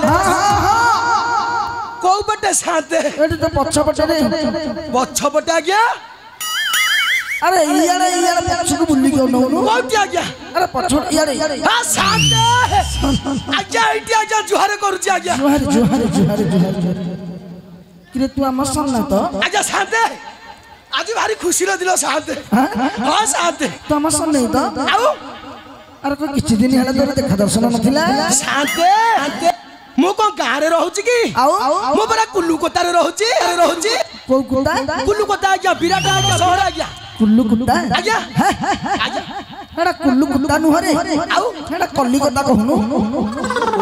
गले को पटे साथे एटी तो पछ पटे रे पछ पटे आज्ञा अरे इयारे पछ को बुल्ली क्यों नौ कोटी आज्ञा अरे पछ इयारे हां साथे आज्ञा इटी आज्ञा जुहार करूची आज्ञा जुहार किरे तू हम सन ना तो आज्ञा साथे आज भारी खुशी रो दिलो साथे हां साथे तो हम सन नहीं तो आउ अरे कोई किछि दिन हला तोर देखा दर्शन नथिला साथे मु को गारे रहउची की मु बरा कुल्लू कोता रे रहउची को कुत्ता कुल्लू कोता आज्ञा विराट आज्ञा शहर आज्ञा कुल्लू कुत्ता आज्ञा आज्ञा एडा कुल्लू कुत्ता नु हरे आउ एडा कल्ली कोता कहनु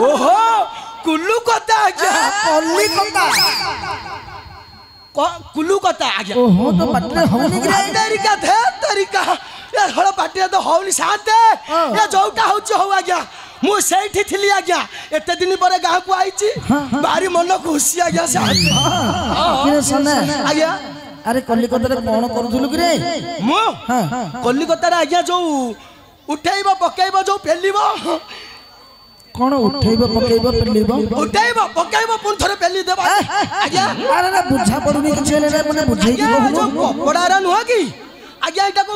ओहो कुल्लू कोता आज्ञा कल्ली कोता कुल्लू कोता आज्ञा ओहो तो पटरे होनी रे तरीका ए हळ पाटिया तो होनी साथे ए जोटा होची हो आज्ञा मु सेठी थिली आज्ञा एते दिन परे गां को आईची बारी मन खुशी आज्ञा साथे किरे सने आज्ञा अरे कलिकता रे कोन करूथुलु कि रे मु कलिकता रे आज्ञा जो उठेइबो पकेइबो जो फेलिबो कोन उठेइबो पकेइबो पेलिबो उठेइबो पकेइबो पुन थरे पेली देबो आज्ञा अरे ना बुझा पडुनी कि छेले रे मने बुझाई कि कहू कपड़ा रा नुह की आज्ञा एटा को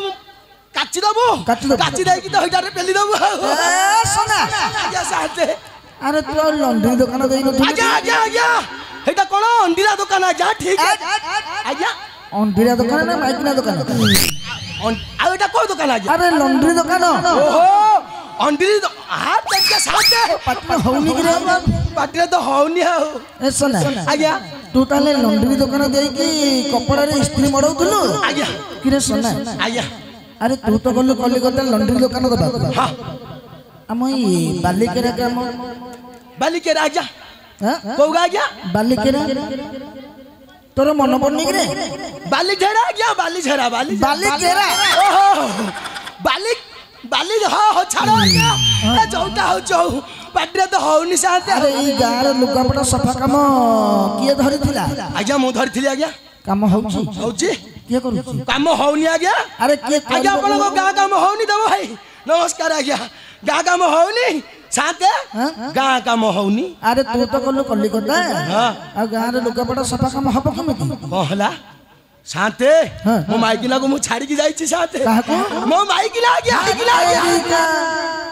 काची दबो काची देई कि तो हेटा रे पेली दबो ए सोना आज्ञा साथे अरे तू लंडरी दुकान देई न आज्ञा हेटा कोन अंडीरा दुकान आज्ञा ठीक है आज्ञा अंडीरा दुकान ना माइकिना दुकान आ एटा को दुकान आज्ञा अरे लंडरी दुकान ओहो अंडीरी हाथ आज्ञा साथे पटना होनी कि रे पाटिरे तो होनी हो ए सोना आज्ञा तू ताले लंडरी दुकान देई कि कपड़ा रे इस्त्री मडौथुलु आज्ञा कि रे सोना आज्ञा अरे तू तो गलु कलिकता लंडरी दुकान दबा हां हम ई बालिकेरा के हम बालिकेरा आज्ञा हां कोगा आज्ञा बालिकेरा तोर मन पड़नी कि रे बालिकेरा आज्ञा बालिकेरा ओहो बाली हो छाड़ो आज्ञा ए जोटा हो जो पाटिरे तो होनी साथे अरे ई गार लुगापटा सफा काम किए धरिथिला आज्ञा मु धरिथिली आज्ञा काम होउची किए करूची काम होनी आज्ञा अरे किए आज्ञा अपन को गा काम होनी देबो भाई नमस्कार आज्ञा गा काम होनी साथे गा काम होनी अरे तू तो गलु कलिकता हां आ गार लुगापटा सफा काम हबो केमिति कहला साथे मो माइकिला को मु छाड़ी की जाईची साथे मो माइकिला आज्ञा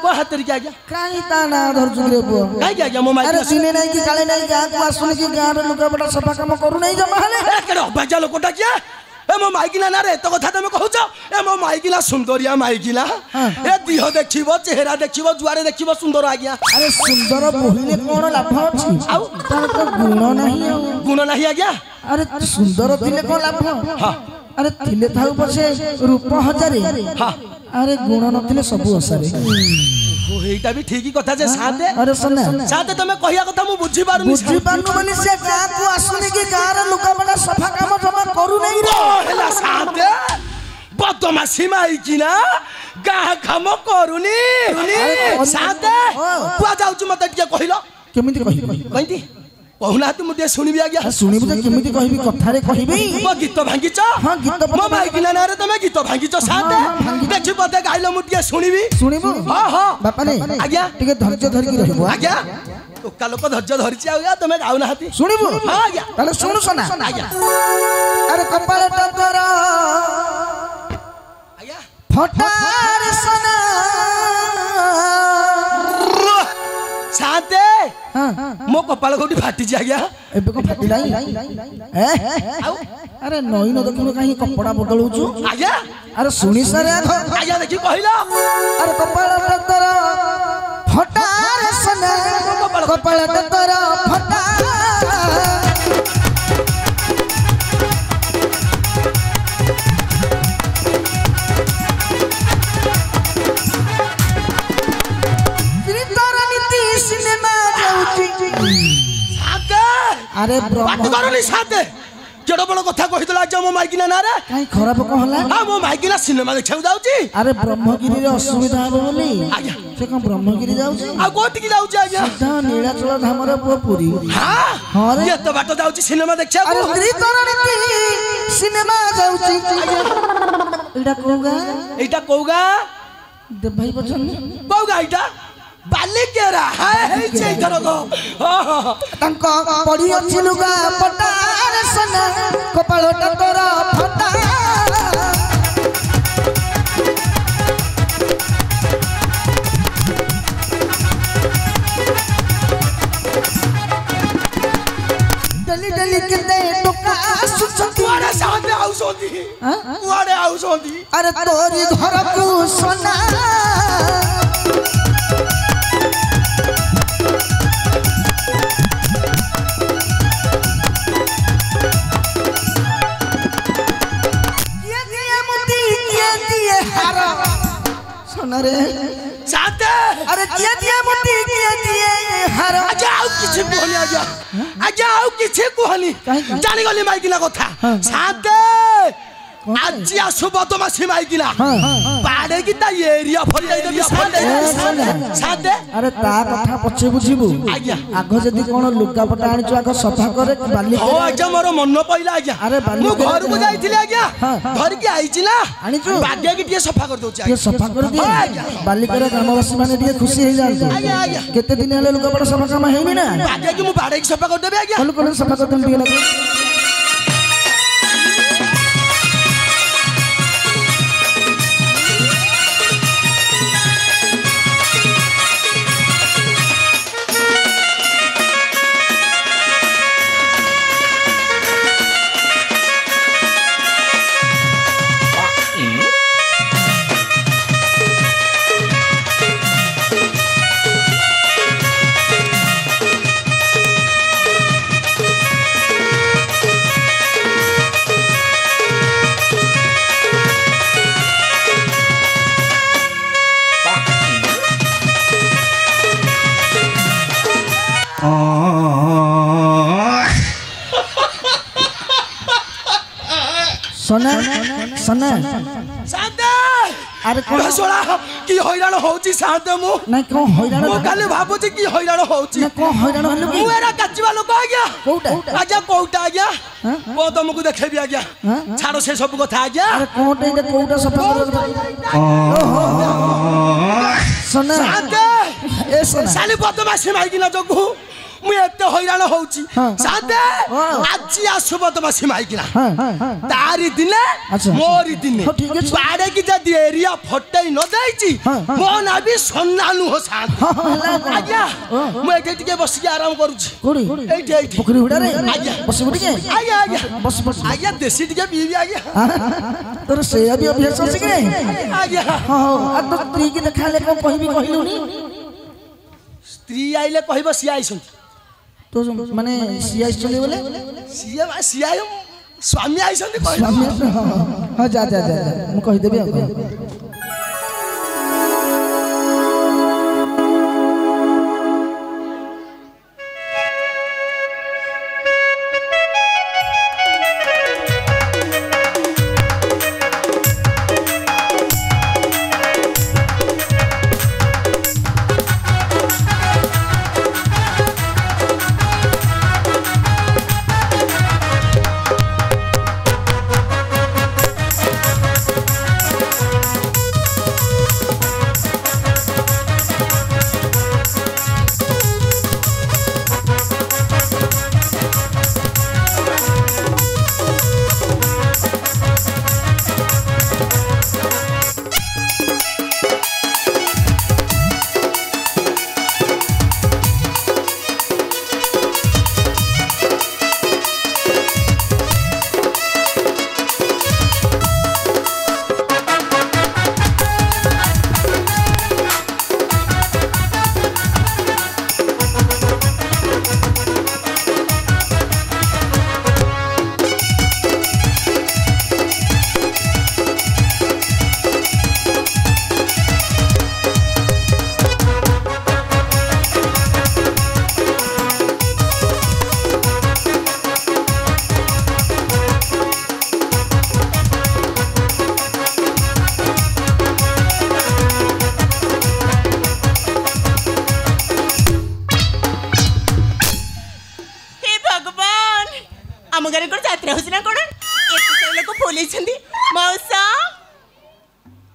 को हातरी के आज्ञा काई ताना धरजु रे बो काई के आज्ञा मो माइकिला अरे सिने नहीं कि काले नहीं गा को आसुन कि गार लुगापटा सफा काम करू नहीं जमा हले ए केडो बाजा लोकटा किया ए मो माइकिला ना रे तो कथा तमे कहउछ ए मो माइकिला सुंदरिया माइकिला ए दिह देखिबो चेहरा देखिबो जुआरे देखिबो सुंदर आज्ञा अरे सुंदर बोहिले कोन लाभ अछि आउ तार तो गुण नहीं आज्ञा अरे सुंदर थिले कोन लाभ हां अरे थिले थाउ पछे रूप हजारे हां अरे गुण नथिले सब असारे ओ हेटा भी ठीक ही कथा जे साथे अरे सने साथे तमे कहिया कथा मु बुझी पारुनी माने से गा को आसुनी कि गार लुगापटा सफा काम जमा करू नहीं रे हेला साथे बदमाशी माइकिना गा काम करूनी साथे कुआ जाउछु मते टिके कहिलो केमिति कहि कहिति कहूना तू मुझे सुनिबि आज्ञा सुनिबि त केमिति कहिबि कथा रे कहिबि मो गीत भांगिच हां गीत मो माइकिना ना रे तमे गीत भांगिच साथे देखि पते गाइलो मुटिए सुनिबि सुनिबो हां हां बापा ने आज्ञा टिके धैर्य धरि कि रहबो आज्ञा ओका लोक धैर्य धरिछि आज्ञा तमे गाउना हाती सुनिबो हां आज्ञा ताले सुनु सना आज्ञा अरे कपाले टकर आज्ञा फटार सना साथे मो कपाल कोठी फाटी जा गया एबे को फाटी लाई अरे नई न देखिनो काहे कपड़ा बदलुछु आज्ञा अरे सुनी सरे आज्ञा देखि कहिलो अरे कपाल टकर फटार सना कपाल टकर फटार अरे बात करनी साथे केडो बड़ कथा कहितला आज मो माइकिना ना रे काई खराब कहला हां मो माइकिना सिनेमा देखौ जाउची अरे ब्रह्मगिरी रे असुविधा हो बोली आज्ञा से कम ब्रह्मगिरी जाउची आ कोठी की जाउची आज्ञा सीधा नीलाचल धाम रे पुरी हां हां रे ये तो बात जाउची सिनेमा देखछा अरे त्रितरणीति सिनेमा जाउची एटा कोगा एटा कोगा दे भाई बचन कोगा एटा ବାଲିକେରା ହେଇ ସେଇ ଧରକ ତାଙ୍କ ପଡି ଅଛି ଲୁଗା ପଟାରେ ସନା କପାଳଟା ତୋର ଫଟା ଡେଲି ଡେଲି କେତେ ଟଙ୍କା ଆସୁଛନ୍ତି କୁଆଡେ ସାଥେ ଆଉଛନ୍ତି କୁଆଡେ ଆଉଛନ୍ତି ଆରେ ତୋରି ଘରକୁ ସନା रे साथे अरे किए दिए मोती किए दिए हर आजा आउ किछि कोहनी आजा आउ किछि कोहनी जानि गली माइकिना कथा साथे आज आसु बदमाशी माइकिना पाड़े की ता एरिया फल जाई देबी साथे अरे ता कथा पछे बुझिबु आग जदी कोन लुका पटा आनिचो आग सफा करे बाली ओ आजा मोर मन पइला आजा अरे बाली मु घर को जाईथिले आजा घर की आइछि ना आनिचो बागे की टिए सफा कर दोछि टिए सफा कर दिए बाली करे ग्रामवासी माने टिए खुशी हे जान केते दिन हेले लुका पटा सफा काम हेइनी ना बागे की मु बाड़े की सफा कर देबे आजा कोन सफा कर देम टिए लगे सोना सोना साथे अरे कोन सोला की हैरान होची साथे मु नहीं को हैरान मु काले भाबुची की हैरान होची ना को हैरान हलु मु एरा काचवा लोक आज्ञा कोउटा आज्ञा कोउटा आज्ञा वो तुमको देखेबी आज्ञा छाड़ो से सब कथा आज्ञा अरे कोउटा इटा कोउटा सफा कर सोना साथे ए सोना साली बदमाशी माइकिना जगु मु एते हैरान होची साथे आज आसु बदमाशी माइकिना तारी दिने मोरी दिने बाड़े की जदी एरिया फटई न जाईची मो ना भी सन्नानु हो साथ आज्ञा मु एते टिके बसी आराम करूची कोड़ी एठी एठी पोखरी हुडा रे आज्ञा बस बुडी आज्ञा आज्ञा बस बस आज्ञा देसी टिके पीबी आज्ञा तोर से अभी अभ्यास अछि कि आज्ञा हां आ तो स्त्री की देखाले को कहबी कहलुनी स्त्री आइले कहबो सिया आइसन तो माने सिया चले बोले सिया स्वामी आइसन कहबो स्वामी हां जा जा जा मु कहि देबे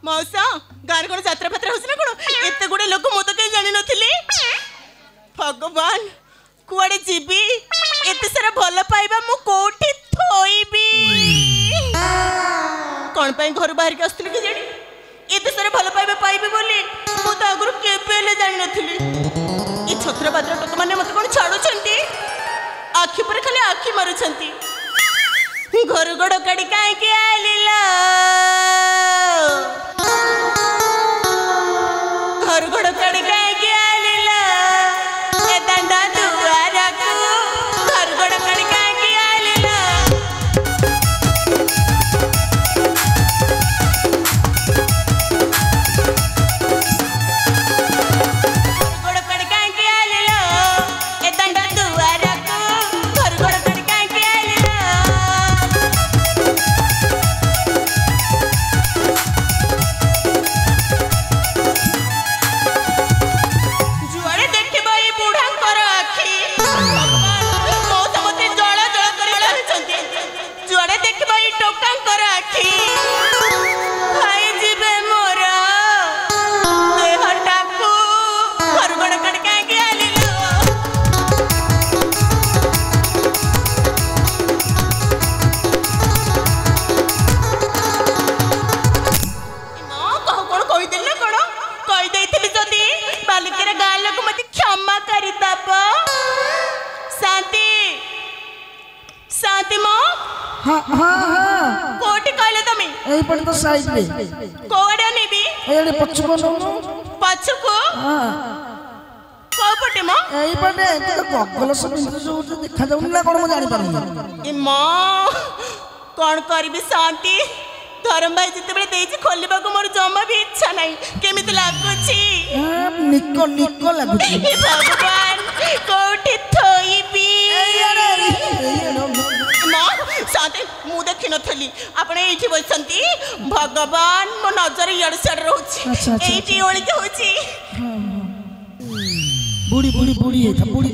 मौसा गाँव कौन जात्रा फात्रा होना कौन एत गुड़े लोक मु तो कहीं जानी नी भगवान कुआड़े जीवी एत सारा भल पाइबा मु कोठी थोइबी कौन पाई घर बाहर के आसुली के जानी एत सारा भल पाइबा पाइबी बोली मु तो आगु केबेले जानी नथिली ई छत्र बाद्र टोक माने मते कोन छाडुछंती आखि पर खाली आखि मारुछंती घर गोड़ काडी काहे के आलिला घर गोड़ काडी काहे के आलिला ए दंडा दुआरा को घर गोड़ काडी काहे के आलिला गोड़ काडी काहे के आलिला ए दंडा दुआरा को घर गोड़ काडी काहे के आलिला जुआड़े देखे भाई बूढ़ा कर आखि मौत मते जल जल करे रहचंती जुआड़े देखे भाई टोका कर आखि भाई जीवे मोरा देह टाकू घर गड़ कड़ के आलिलो मां कहो कोन कहि देल ना कोन कहि देइथिली जदी बालिकेर गाँ लोक मते क्षमा करि दब शांति शांति मां हाँ हाँ हाँ कोठी कहले तमे यही पड़े तो साइड में कोड़े नेबी ये पछुको पछुको हाँ को पटे मां यही पड़े तो गगल सब जो देखा जाउन ना कोन म जानि पारुनी ए मां कोन करबी शांति धर्म भाई जिते बेले देछि खोलिबा को मोर जम्मा भी इच्छा नहीं केमित लागुछि निको निको लागुछि हे भगवान कोठी थोइबी मां शांति मु देखि नथली आपण एठी बसंती भगवान मो नजर इड़ सड़ रहउछि एठी ओळी के होछि बुढ़ी बुढ़ी बुढ़ी है था बुढ़ी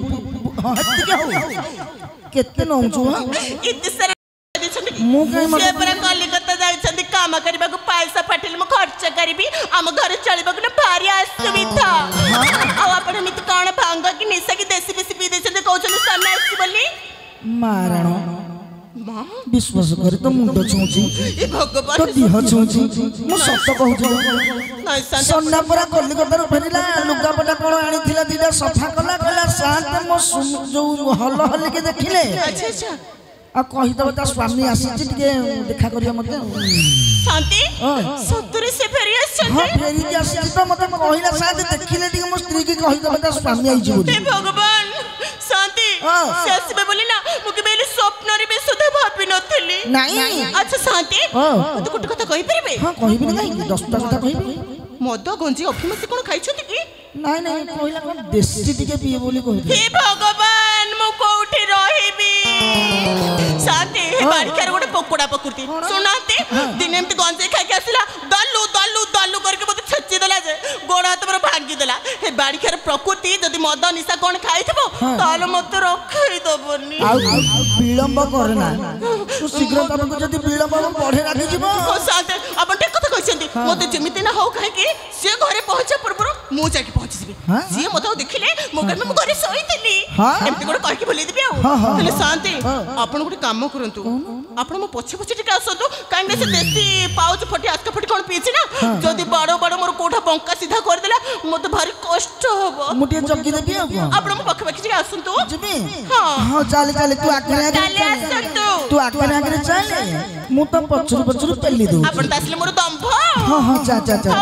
हाँ हत्ती क्या हो कितने नौजो हाँ इतने सारे मु कहीं मत से पर कलिकता जाइछंती काम करबा को पैसा फाटिल म खर्च करबी हम घर चलबा को भारी असुविधा आ आपण मित कोन भांग की निशा की देसी बेसी पी देछंती कहउछन सामने आसी बोली मारण मां विश्वास करे तो मुंड छुची ए भगवान तो देह छुची मु सत कहउछ नहीं शांत सन्ना परा कलिकता रो फेरिला लुगा पटा कोन आनी थिला दिदा सफा कला कला शांत मो जो हल हल के देखिले अच्छा अच्छा आ कहि दब ता स्वामी आसी टिके देखा करिया मते शांति सत्तरी से फेरी हां आछंती फेरी के आसी तो मते कहिला शायद देखिले टिके मो स्त्री के कहि दब ता स्वामी आई जीव हे भगवान शांति सेसबे बोली ना मुके बेली स्वप्न रे बे सुधा भाबी नथली नहीं अच्छा शांति तू कुट कथा कहि परबे हां कहिबी नहीं 10 टा कथा कहिबी मद गंजी अफिम से कोन खाइछंती की नहीं नहीं कहिला कोन देसी टिके पिए बोली कहि हे भगवान मु कोठी रहिबी शांति हे बाड़ी कर गोटे पकोड़ा पकुरती सुनाते दिन एमती गंजे खाइ के आसिला दालू दालू दालू करके मते छच्ची देला जे गोड़ हाथ पर भांगी देला हे बाड़ी कर प्रकृति जदी मद निशा कोन खाइथबो ताले मते रखै दबनी आ विलंब करना तू शीघ्र तमको जदी विलंब पढ़े राखी जीवो ओ शांति अपन ठीक कथा कहिसंती मते जेमिति ना हो काहे कि से घरे पहुंचा पूर्व मु जाके पहुंची जीबी से मते देखिले मो घर में मु घरे सोइतली एमती गोटे कहि के बोली देबी आ हेले शांति आपण गोटे काम करंतु आपण मो पछे पछे टिका आसंतु काहे से देसी पाउच फटी आस्का फटी कोन पीछि ना जदी बड़ो बड़ो मोर कोठा बंका सीधा कर देला मते भारी कष्ट होबो मुटिए जग्गी देबी आ आपण मो पखे पखे टिका आसंतु जीबी हां हां चल चल तू आगे चले आसंतु तू आगे चल मु तो पछुर पछुर पेली दू आपण तासले मोर दंभ हां हां जा जा जा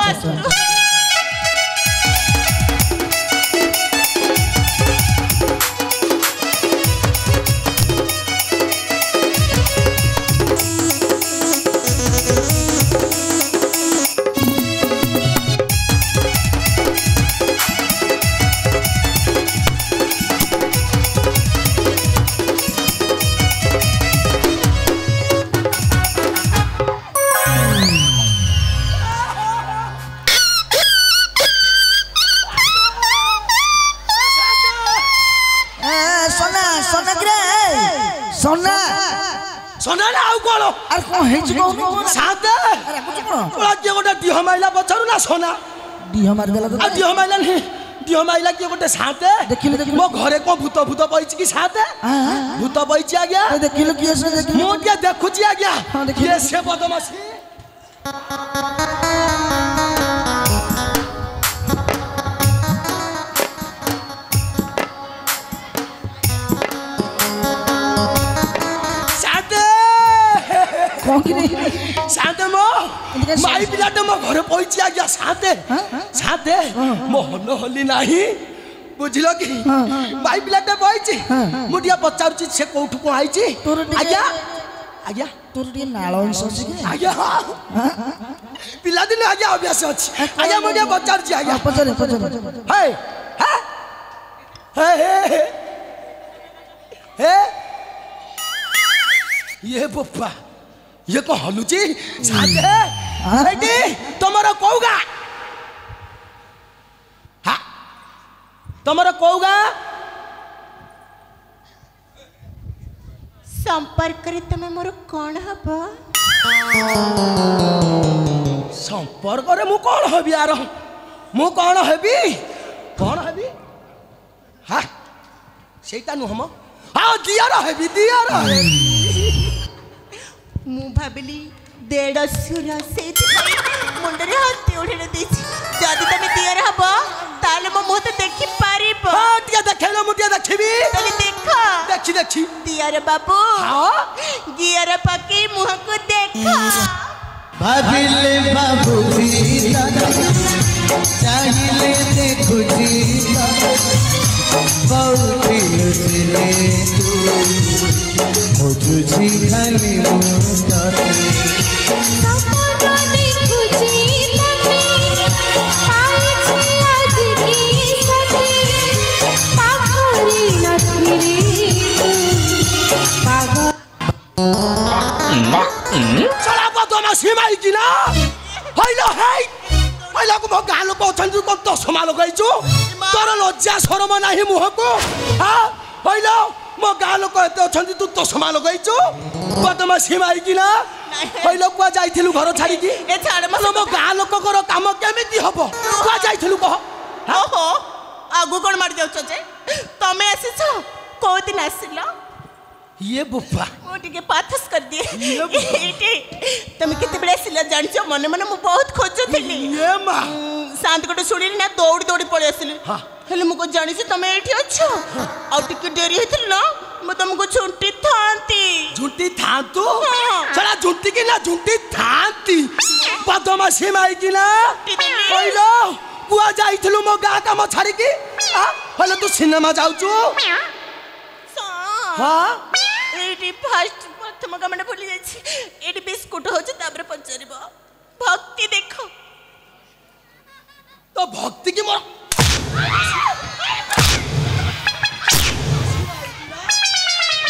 सोना सोना ना आउ कोलो अरे को हेच को सादे अरे कुछ कोन आज गोटा दिह माइला पचारू ना सोना दिह मार देला तो दिह माइला नहीं दिह माइला किए गोटे साथे देखिले देखिले मो घरे को भूत भूत बइछि कि साथे भूत बइछि आज्ञा देखिले किए से देखिले मो के देखुछि आज्ञा ये से बदमाशी साथे मो माई पिलाटे मो घरे पहुंची आ गया साथे साथे मो हन होली नाही बुझिलो कि माई पिलाटे पहुंची मुडिया पचारुची से कोठु को आइची आज्ञा आज्ञा तोर डी नाळ अंश अछि के आज्ञा पिला दिन आज्ञा अभ्यास अछि आज्ञा मुडिया पचारुची आज्ञा पचारे पचारे हे हे हे ये बप्पा ये को हलुची साथे बेटी तमरो कोउगा हा तमरो कोउगा संपर्क रे तमे मोर कोन हबो संपर्क रे मु कोन हबी यार मु कोन हबी हा सेटा नु हम हा दियार हबी मु भाबिली देड़सुर से मुंडरे हाथ उठे देछि जदी तमे दियार हबो ताले मो मुह त देखि पारिबो हां टिया देखैलो मुटिया देखिबी ताले देखा देखि दियार बाबू हां गियर पके मुह को देखा भाबिले बाबूजी चाहिए देखुजी बहुत लुचले तू मुझुजी खाली मुंडाते सपना देखुजी तमे आई छी आज की सती पाखरी नथरी पागल चला बदमा सीमाई कि ना हैलो हैला को गालो को छन्दु को तो समालो गइछु तोर लज्जा शरम नाही मुहको हां हैलो मो गालो को एते छन्दु तू तो समालो गइछु बदमा सीमाई कि ना हैलो को जाइथिलु घर छाडी कि ए छाड़ मो गालो को कर काम केमिति हबो को जाइथिलु कह ओहो आगु कोन मार जाउछ जे तमे आसीछ को दिन आसिलो ये बुप्पा मोटी के पाथस कर दिए एटे तुम कितने बड़े सिला जान छ मने मने मु बहुत खोजथली ये मां शांत कोटे सुनिली ना दौड़ी पळे आसिली हेले मुको जानि छ तमे एठी अछो आ टिके देरी हेतिल ना म तुमको झुंटी थांतु चला झुंटी की ना झुंटी थांती बदमाशी माई कि ना हैलो कुआ जाइथिलु मो गा काम छाडी कि हैलो तू सिनेमा जाउछु हां एटी फर्स्ट प्रथम कमेंट भूली जाछि एटी बिस्कुट हो तापर पचारिबो भक्ति देखो तो भक्ति की मोर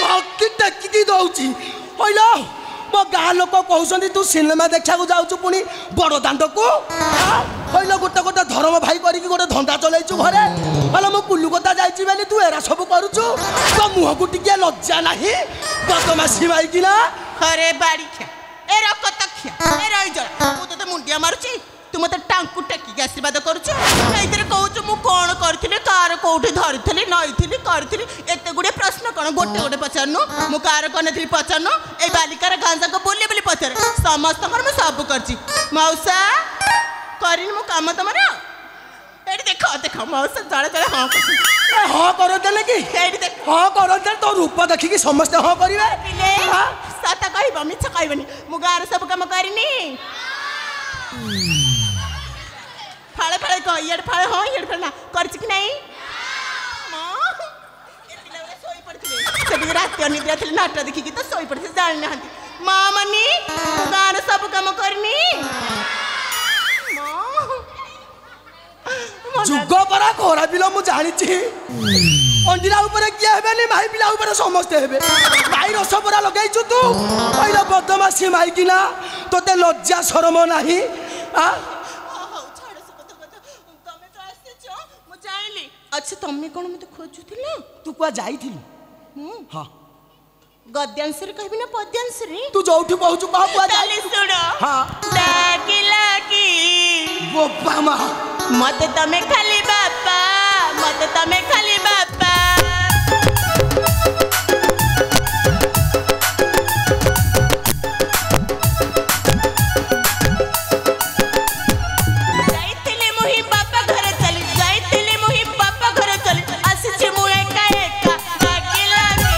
भक्ति टकी की दउची हैलो मो गा लोक कहउछन्ती तू सिनेमा देखा को जाउछु पुनी बड़ दांड को हैलो गोटे धर्म भाई करी कि गोटे धंदा चलैछु घरे हैलो मो कुल्लुकता जाइछि बेली तू एरा सब करूछु तो मुह को टिके लज्जा नाही बदमाशी माई कि ना अरे बाड़ी खा ए रकत खा ए रही जरा मु तो मुंडिया मारुची तू मते टांकू टेकी आशीर्वाद करूछु एइतरे कहूछु मु कोन करथिले कार कोठी धरिथिले नइथिले करथिले एते गुडे प्रश्न कोन गोटे पचारनु मु कार कोनथिले पचारनु ए बालिकार गांजा को बोले बोले पचारे समस्त कर मु सब करची मौसा करिन मु काम तमरा एडी देखो मौसा जड़े जड़े हां करो देले कि एडी देख हां करो दे तो रूप देखि कि समस्त हां करिवे सता कहबो मिछ कहबनी मु गार सब काम करिनी फाळे कह इड फाळे हां इड फाळे करछ कि नहीं मां ए पिलारे सोई पड़थिले सेबी रात अनिद्रा थिले नाटक देखि कि तो सोई पड़थे जान नहंती मां मनी गार सब काम करनी जुग परा कोरा बिलो मु जानि छी अंजिरा ऊपर किया हेबे नि माई पिला ऊपर समस्त हेबे माई रस परा लगाइछु तू पहिला बदमाशी माई कि ना तोते लज्जा शरम नाही आ अच्छा तमे कोन मते खोजुथिला तू कुआ जाइथिलु हां गद्यांश रे कहबी ना पद्यांश रे तू जोठी पहुचु कह कुआ ताले सुनो हां लागी लागी बोपा मा मत तमे खाली बापा मत तमे खाली बापा जाइतिले मोहि बापा घर चली जाइतिले मोहि बापा घर चली आसी मु एका एका लागे लागे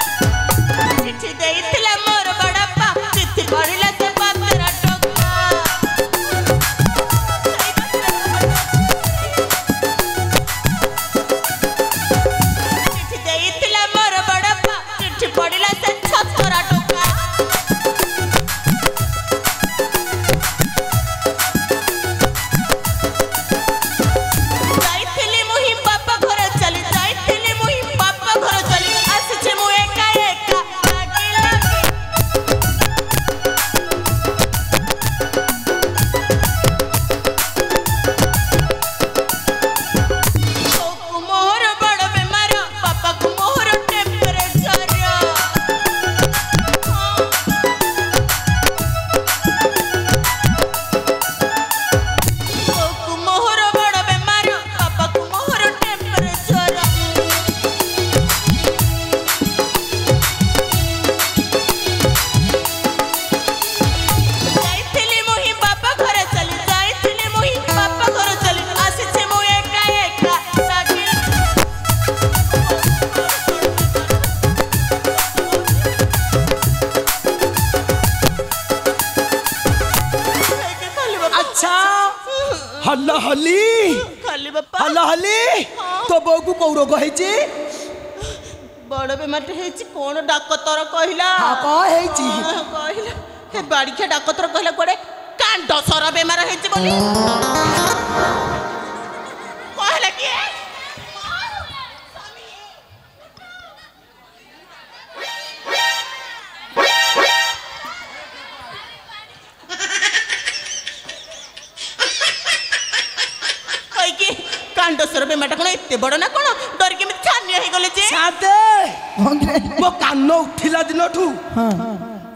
चिट्ठी देइथिला मोर बड़प्पा चिट्ठी पढ़िला से पातरा टोका चिट्ठी देइथिला मोर बड़प्पा चिट्ठी पढ़िला से छतरा टोका जाइथिली मोहि बापा घर चली जाइथिली मोहि बापा घर चली आसी मु एका एका लागे लागे को मोहर बड़ बेमार पापा को मोहर टेम्परेचर को मोहर बड़ बेमार पापा को मोहर टेम्परेचर जाइथिली मोहि बापा घर चली जाइथिली मोहि बापा घर चली आसी मु एका एका लागे खाली बापा अच्छा हल्ला हल्ली खाली बापा हल्ला हल्ली तो बो को कौ रोग ହେଇଛି बड़ बेमार ହେଇଛି कोन डाक्टर कहला हा कह ହେଇଛି कहला हे बाड़ीखिया डाक्टर कहला कोड़े कांड सर बेमार ହେଇଛି बोली कहला कि कहि कि कांड सर बेमार कोन एते बड़ ना कोन डर के मत छानिया हे गले जे साते मो कान उठिला दिनठू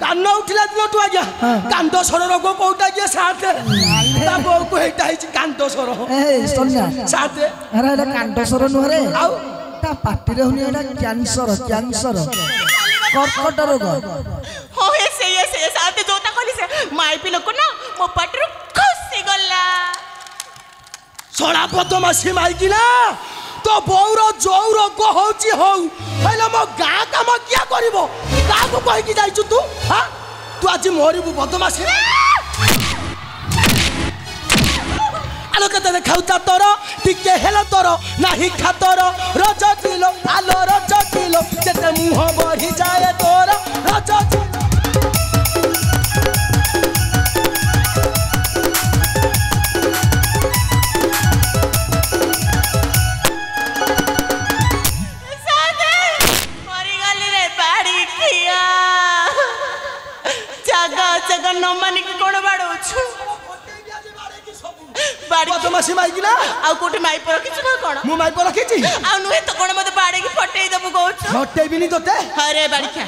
कान उठिला दिनठू आज्ञा कांद सर रोग कोउटा जे साते ता बो को हेटा ହେଇଛି कांद सर ए सोनिया साते अरे एटा कांडसर नुहरे आउ ता पाटिरे हुनी एटा कैंसर कर्कट रोग हो हे से साथे जोता कहली से माई पिलो को ना मो पाटरू खुशी गला सड़ा बदमाशी माइकी ना तो बौर जो रोग होची हौ हेले मो गाँ काम किया करिवो का को कहि कि जाइछु तू हां तू आज मोरिबु बदमाशी आलो कते देखाउता तोर टिके हेला तोर नाही खातर रज किलो आलो रज किलो जेते मुह बढ़ी जाए तोर रज साथे मरी गली रे बाड़ी खिया जगह न मानी कि कोन बाड़ोछु बाड़ी बदमाशी माइकी ना आ कोठी माई पर किछु ना कोन मु माइ पर रखिछि आ नुहे तो कोन मते बाड़ी की फटेई दबु कहछु हटे बिनी तोते अरे बाड़ी खा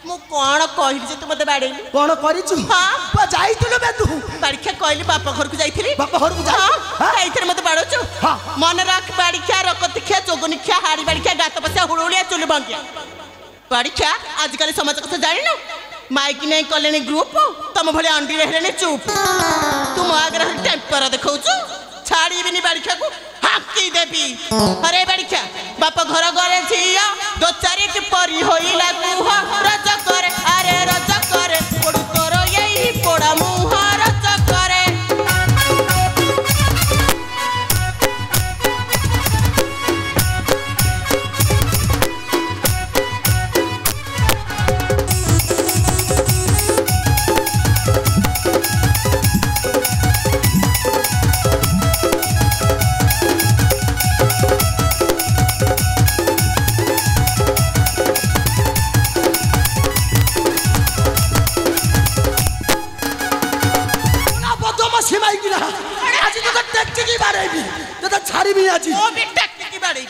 मु कोन कहिली जे तू मते बाड़ेली कोन करिछु हां बा जाइतुलो बे तू बाड़ी खा कहली बापा घर को जाइथिली बापा घर को जा हां काइथरे मते बाड़ोछु हाँ। मन राख बाड़ी खा रकत खा जोगनी खा हाड़ी बाड़ी खा गात पसा हुड़ुलिया चुल बंगिया बाड़ी खा आजकल समाज कथा जानि न माइकी नहीं कलेनी ग्रुप तम भले अंडी रहलेनी चुप तुम आगे टेम्पर देखौछु छाड़ी बिनी बाड़ी खा को हाकी देबी अरे बाड़ी खा बापा घर गरे झिया दो चारि के परी होइला कुह रज करे अरे रज करे पोड़ तोर यही पोड़ा मुह रज करे छाड़बी आज ओ भी टेक्निक बाड़ी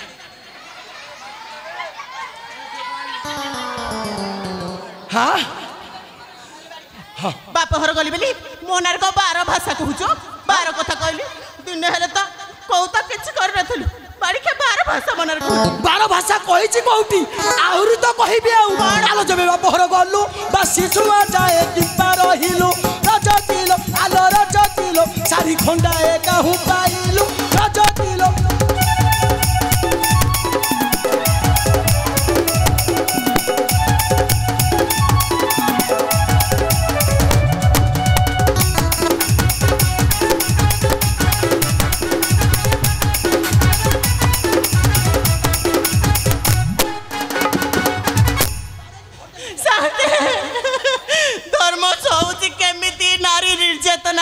हाँ बाप घर गली बोली मोनार को 12 भाषा कहूच 12 कथा कहली दिन हेले तो कौता किछ कर नथलु बाड़ी के 12 भाषा मोनार को 12 भाषा कहिछि कोउटी आउरी तो कहिबे आलो जबे बाप घर गलु बासी छुआ जाए किपा रहिलु रजतिलो आलो रजतिलो सारी खंडा काहू पाइलु रजतिलो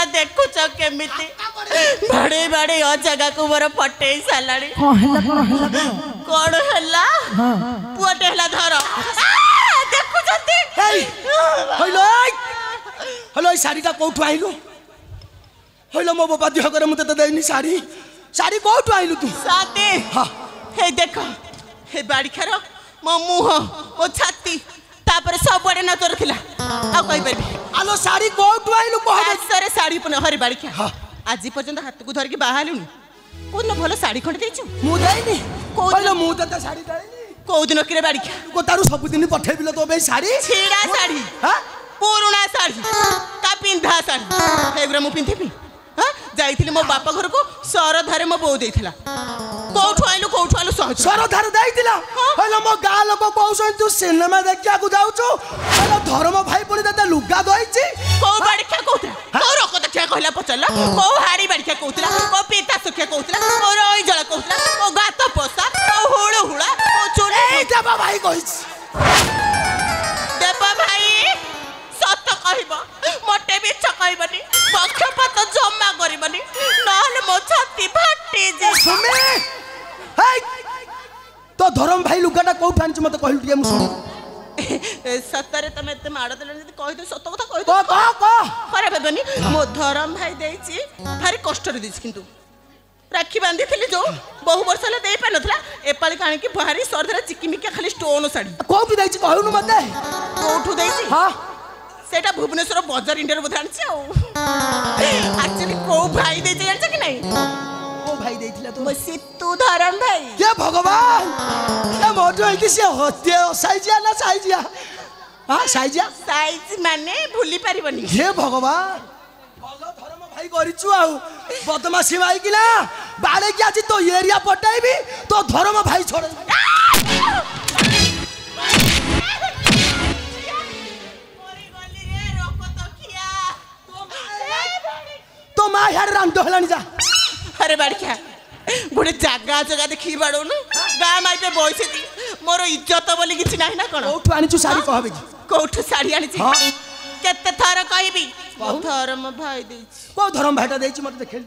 देखुच केमिति बड़े बड़े जगह को मोर पटे सालाड़ी कौन हैला पुअटे हैला धर देखु जति हेलो हेलो साड़ीटा कोठु आइलु हेलो मो बाबा दिह करे मते देनी साड़ी साड़ी कोठु आइलु तू साथे हां हे देख हे बाड़ी खार मो मुह ओ छाती तापर सब बड़े न तोर थिला आ कहि परबी आलो साड़ी कोठु आइलु कह सरे साड़ी पने हरि बाड़ी खा आज पर्यंत हाथ को धर के बाहालुनी कोन भलो साड़ी खंड देछु मु देनी कहलो मु त साड़ी देनी को दिन किरे बाड़ी खा को तारु सब दिन पठेबिलो तो बे साड़ी छीड़ा साड़ी हां पुरुना साड़ी का पिंधा साड़ी एगरा मु पिंथिबी हां जाईथिली मो बापा घर को सरधारे मो बो देथिला कोठु आइलु सहज सरधार देइतिला हेलो मो गा लोक कहउछन तू सिनेमा देखिया को जाउछु हेलो धर्म भाई पड़ी दादा लुगा दइछि को बाड़ी खा कहउतला को रोक देखिया कहला पचला को हाड़ी बाड़ी खा कहउतला को पीता सुखिया कहउतला को रोई जळ कहउतला को गात पोसा को हुळ हुळा को चोरी ए देबा भाई कहिछि देबा भाई सत कहबो मोटे बिच कहबनी पक्षपात जम्मा करबनी नहले मो छाती फाटी जे सुमे हाय तो धर्म भाई लुगाटा कोठु आनिछ मते कहलु टिए मु सुन सतरे तमे ते माड़ देले जदी कहि दे सत कथा कहि को को खराब हेबनी मो धर्म भाई देछि भारी कष्ट रे दिस किंतु राखी बांधी थिली जो बहु वर्ष ले देई पानथला एपाली काणी की भारी सरधरा चिकिमिका खाली स्टोन साड़ी कोठु देछि कहउनु मते कोठु देछि हां सेटा भुवनेश्वर बाजार इंडिया रे बधानछि आ एक्चुअली को भाई देछि जानछ कि नहीं को भाई देथिला तो मो सितु धर्म भाई ये भगवान ए मोटो है कि से हत्या साइजिया ना साइजिया हां साइजिया साइज माने भूली परिबनी हे भगवान भलो धर्म भाई करिछु आ बदमाशी भाई कि ना बाड़े कि आज तो एरिया पटाइबी तो धर्म भाई छोड़ तो मा यार रांडो हलानी जा अरे बाड़िया गोटे जागा जगह देखी बाड़ोनु गाँ माई पे बइसे दी मोर इज्जत बोली किछि नाही ना कोन कोठु आनिछु साड़ी कहबे कि कोठु साड़ी आनिछि हां केते थर कहबी धर्म भाई देछि को धर्म भाईटा देछि मते देखेल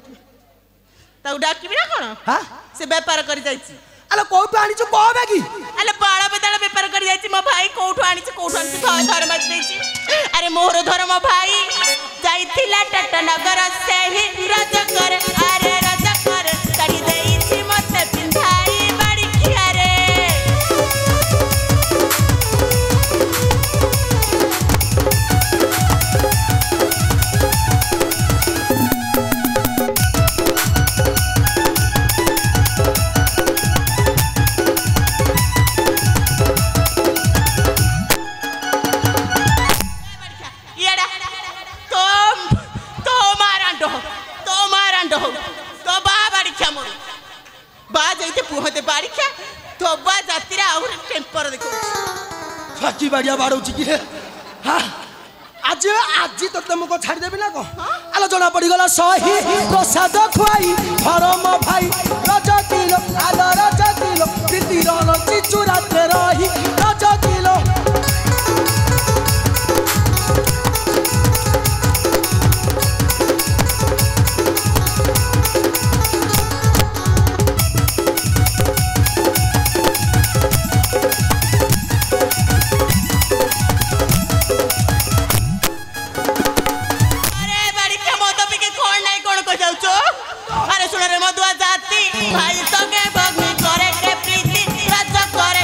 ताउ डाकिबी ना कोन हां से व्यापार करि जाइछि अले कोठु आनिछु कहबे कि अले बाळा बेदाळ व्यापार करि जाइछि मो भाई कोठु आनिछि धर्म देछि अरे मोर धर्म भाई जाइथिला टटनगर से ही रजकर अरे रजकर करि देछि मते पिंधाई बाड़ी खिया रे फाकी बाड़िया बाड़ौची कि हाँ आज आज तो तुमको छाड़ी देबी ना को आलो जना पड़ी गला सही प्रसाद खुआई धर्म भाई रजतिलो आलो रजतिलो प्रीति रणती चुराते रही रजतिलो अरे सुन रे मधुआ जाती भाई संगे भग्नी करे के प्रीति राज करे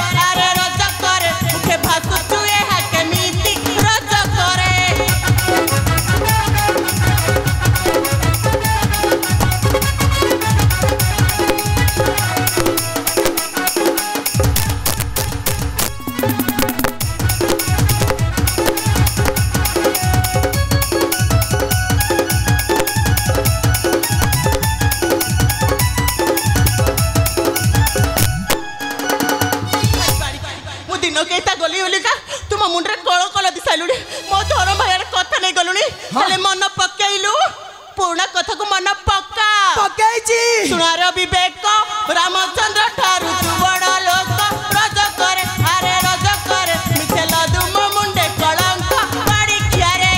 मुंडे कल कल दी साइलुनी मो धर भाई कथा नहीं गलुनी खाली मन पकेइलु पुराना कथा को मन पक्का पकेइची सुनार विवेक रामचंद्र ठारू तू बड़ लोक रज करे अरे रज करे मिछे लदु मो मुंडे कलंक बाड़ी किया रे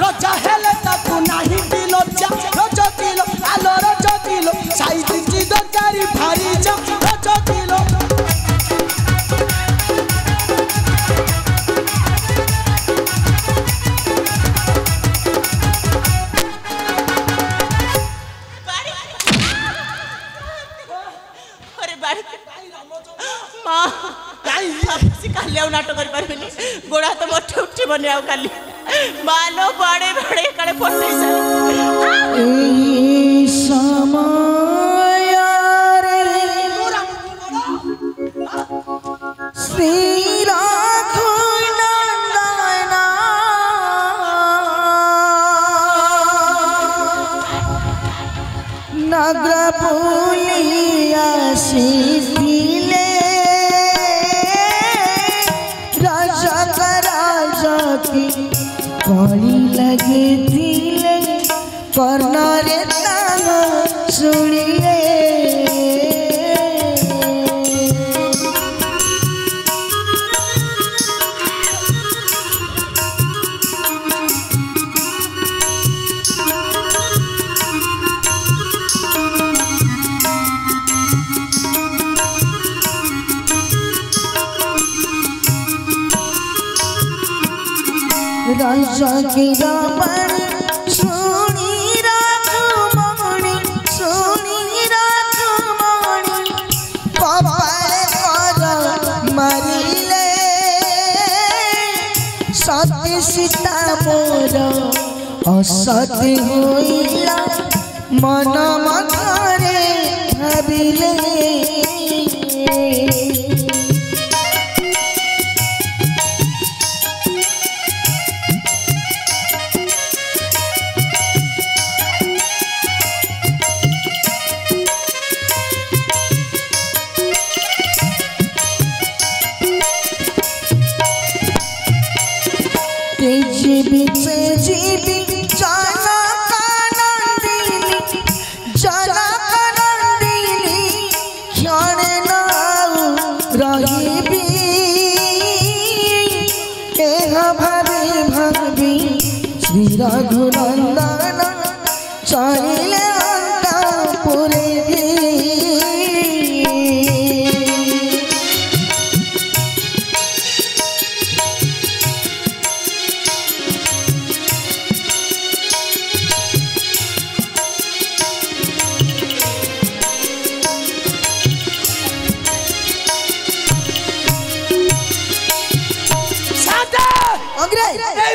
रजा हेले ताकू नाही दिलो जा रजा दिलो आलो रजा दिलो साइड की दरकारी भारी जा रजा दिलो अरे बाड़ी मां काई आपसी काले नाटक कर परबेनी गोड़ा तो मोठे उठी बने आउ काली मालो बड़े बड़े कड़े पट्टे सारे ए समय रे श्री राघव नंदना नगर पुलिया सीले राजा का राजा की कली लगे दिले कर्णरे तान सुनिले राजा के रावण सुनी राघमणि सुनी राघमणि कपाल कर मारिले सत्य सीता मोर असत्य होइला मन मथरे भाबिले जीवी जनक नंदिनी क्षण रही भावी भावी श्री रघुनंदन चलिले अंतपुरे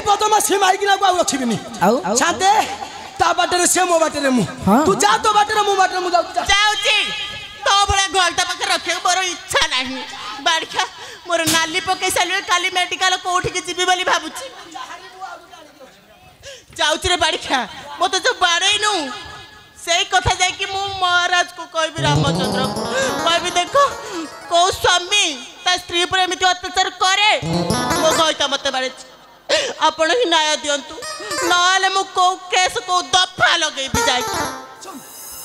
बदमाशी माइकिना को रखिबिनी शांते ता बाटरे से मो बाटरे मु तू जा तो बाटरे मु जाउची तो भले घोलटा पाखे रखे मोर इच्छा नाही बाड़खा मोर नाली पके सालवे काली मेडिकल कोठी के जीबी बोली भाबुची जाउची रे बाड़ी खा मते जो बाड़े नु सेई कथा जाय कि मु महाराज को कहबी रामचंद्र कहबी देखो को स्वामी ता स्त्री पर एमिति अत्याचार करे मो गइता मते बाड़े आपण ही न्याय दियंतु नाले मु को केस को दफा लगेबी जाय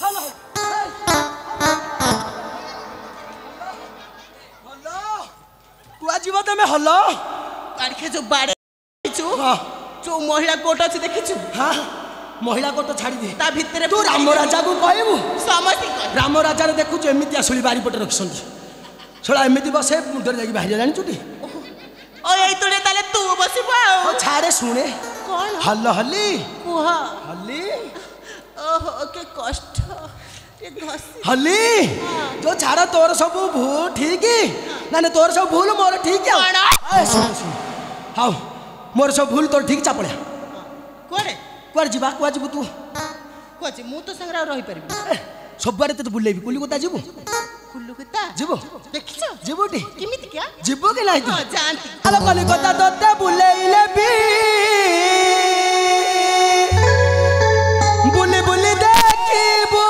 हेलो कुआ जीव तमे हलो काढ़े जो बाड़े जो महिला कोट अछि देखिछु हां महिला कोट छाड़ी दे ता भितरे तू राम राजा को कहबू समझ राम राजा रे देखु एमिति आसुली बारी पटे रखसंती छोड़ा एमिति बसे मुंडर जाकी बाहर जानी चुटी ओ एई तोले ताले तू बसिबो ओ छाड़े सुने कोन हल्लो हल्ली कुहा हल्ली ओहो के कष्ट ये घसी हल्ली जो छाड़ा तोर सब भूल ठीक ना ने तोर सब भूल मोर ठीक है सुन सुन हाउ मोर सब भूल तोर ठीक चापड़े कोरे कुआर जीवा कुआ जीवु तू कोची मु तो संग्रह रही परबी सबबारे ते बुलेबी कुली कोता जीवु कुल्लू केता जीवु देखिছো जीवुटी किमिति क्या जीवु के नाही तू हां जानती आलो कलिकता तोते बुलेइले बी बुली बुली देखिबू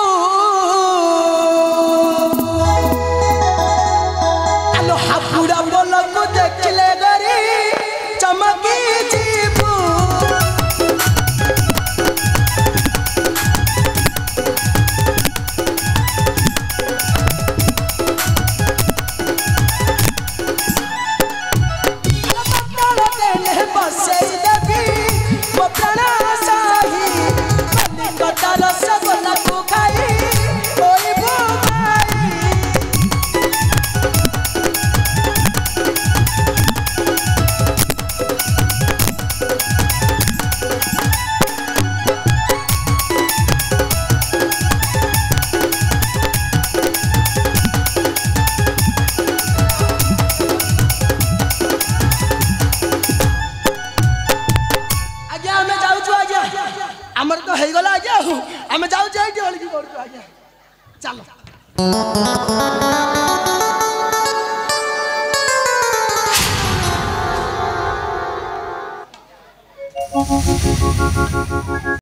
आलो हापुड़ा बोलको देखले गरी चमकी जीवू हमर तो हेगला आज्ञा आमे जाऊ जाई के हलकी करछु आज्ञा चलो